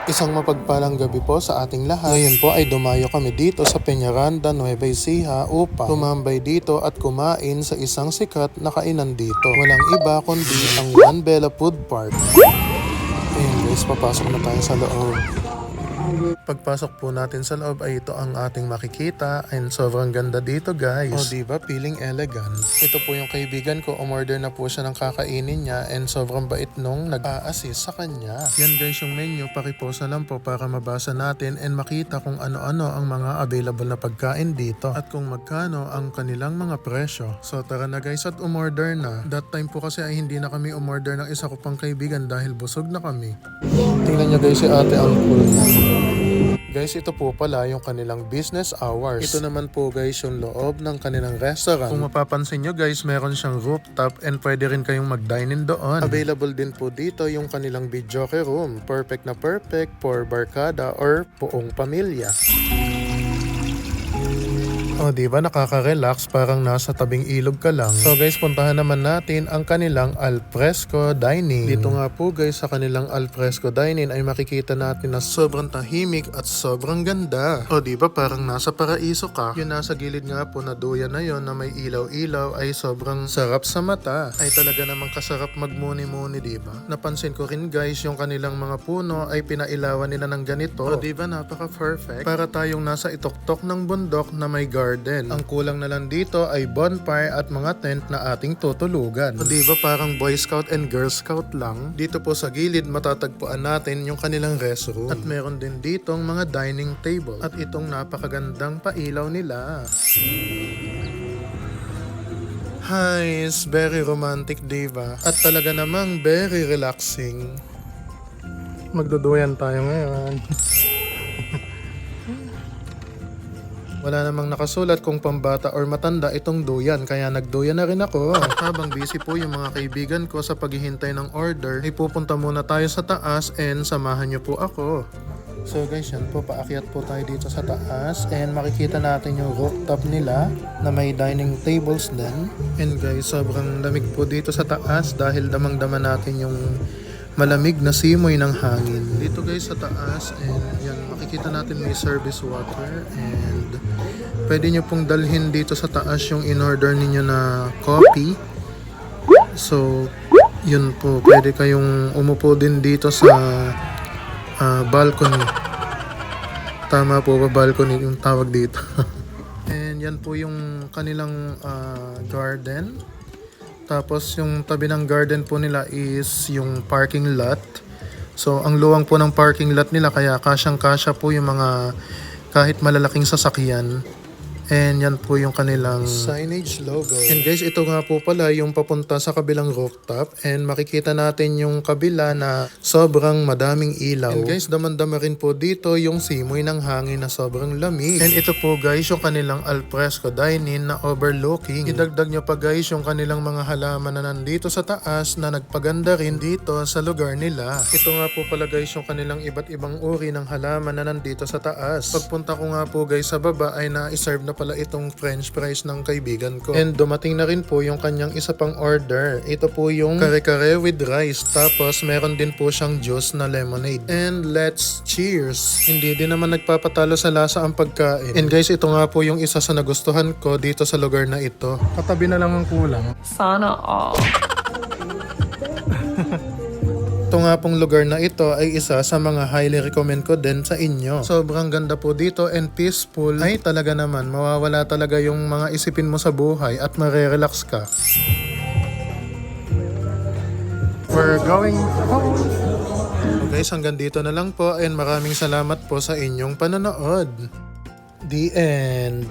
Isang mapagpalang gabi po sa ating lahat. Ngayon po ay dumayo kami dito sa Peñaranda, Nueva Ecija upang tumambay dito at kumain sa isang sikat na kainan dito. Walang iba kundi ang One Bella Food Park. Ayun guys, papasok na tayo sa loob. Pagpasok po natin sa loob ay ito ang ating makikita and sobrang ganda dito guys. O diba, feeling elegant. Ito po yung kaibigan ko, umorder na po siya ng kakainin niya and sobrang bait nung nag-a-assist sa kanya. Yan guys yung menu, pakiposa lang po para mabasa natin and makita kung ano-ano ang mga available na pagkain dito at kung magkano ang kanilang mga presyo. So tara na guys at umorder na. That time po kasi ay hindi na kami umorder ng isa ko pang kaibigan dahil busog na kami. Tingnan nyo guys si ate, ang cool niya. Guys, ito po pala yung kanilang business hours. Ito naman po guys yung loob ng kanilang restaurant. Kung mapapansin nyo guys, meron siyang rooftop and pwede rin kayong mag-dine-in doon. Available din po dito yung kanilang videoke room. Perfect na perfect for barkada or buong pamilya. O diba, nakaka-relax, parang nasa tabing ilog ka lang. So guys, puntahan naman natin ang kanilang alfresco dining. Dito nga po guys sa kanilang alfresco dining ay makikita natin na sobrang tahimik at sobrang ganda. O diba, parang nasa paraiso ka. Yung nasa gilid nga po na duyan na yon na may ilaw-ilaw ay sobrang sarap sa mata. Ay talaga namang kasarap magmuni-muni, diba? Napansin ko rin guys, yung kanilang mga puno ay pinailawan nila ng ganito. O diba, napaka-perfect. Para tayong nasa itoktok ng bundok na may garden. Ang kulang na lang dito ay bonfire at mga tent na ating tutulugan. O diba, parang Boy Scout and Girl Scout lang. Dito po sa gilid matatagpuan natin yung kanilang restroom. At meron din ditong mga dining table. At itong napakagandang pailaw nila. Hi, it's very romantic, diba? At talaga namang very relaxing. Magduduyan tayo ngayon. Wala namang nakasulat kung pambata or matanda itong duyan, kaya nagduyan na rin ako. At habang busy po yung mga kaibigan ko sa paghihintay ng order, ay pupunta muna tayo sa taas and samahan nyo po ako. So guys, yan po, paakyat po tayo dito sa taas and makikita natin yung rooftop nila na may dining tables din. And guys, sobrang lamig po dito sa taas dahil damang-dama natin yung malamig na simoy ng hangin. Dito guys sa taas, and yan, makikita natin may service water and pwede nyo pong dalhin dito sa taas yung in-order ninyo na coffee. So, yun po, pwede kayong umupo din dito sa balcony. Tama po ba, balcony yung tawag dito? And yan po yung kanilang garden. Tapos yung tabi ng garden po nila is yung parking lot. So ang luwang po ng parking lot nila kaya kasyang-kasya po yung mga kahit malalaking sasakyan. And yan po yung kanilang signage logo. And guys, ito nga po pala yung papunta sa kabilang rooftop. And makikita natin yung kabila na sobrang madaming ilaw. And guys, damang-dama rin po dito yung simoy ng hangin na sobrang lamig. And ito po guys yung kanilang alfresco dining na overlooking. Idagdag nyo pa guys yung kanilang mga halaman na nandito sa taas na nagpaganda rin dito sa lugar nila. Ito nga po pala guys yung kanilang iba't ibang uri ng halaman na nandito sa taas. Pagpunta ko nga po guys sa baba ay na-serve na pala itong french fries ng kaibigan ko. And dumating na rin po yung kanyang isa pang order. Ito po yung kare-kare with rice. Tapos meron din po siyang juice na lemonade. And let's cheers! Hindi din naman nagpapatalo sa lasa ang pagkain. And guys, ito nga po yung isa sa nagustuhan ko dito sa lugar na ito. Katabi na lang ang kulang. Sana all. Ito nga pong lugar na ito ay isa sa mga highly recommend ko din sa inyo. Sobrang ganda po dito and peaceful. Ay talaga naman, mawawala talaga yung mga isipin mo sa buhay at marerelax ka. We're going home. So guys, hanggang dito na lang po and maraming salamat po sa inyong panonood. The end.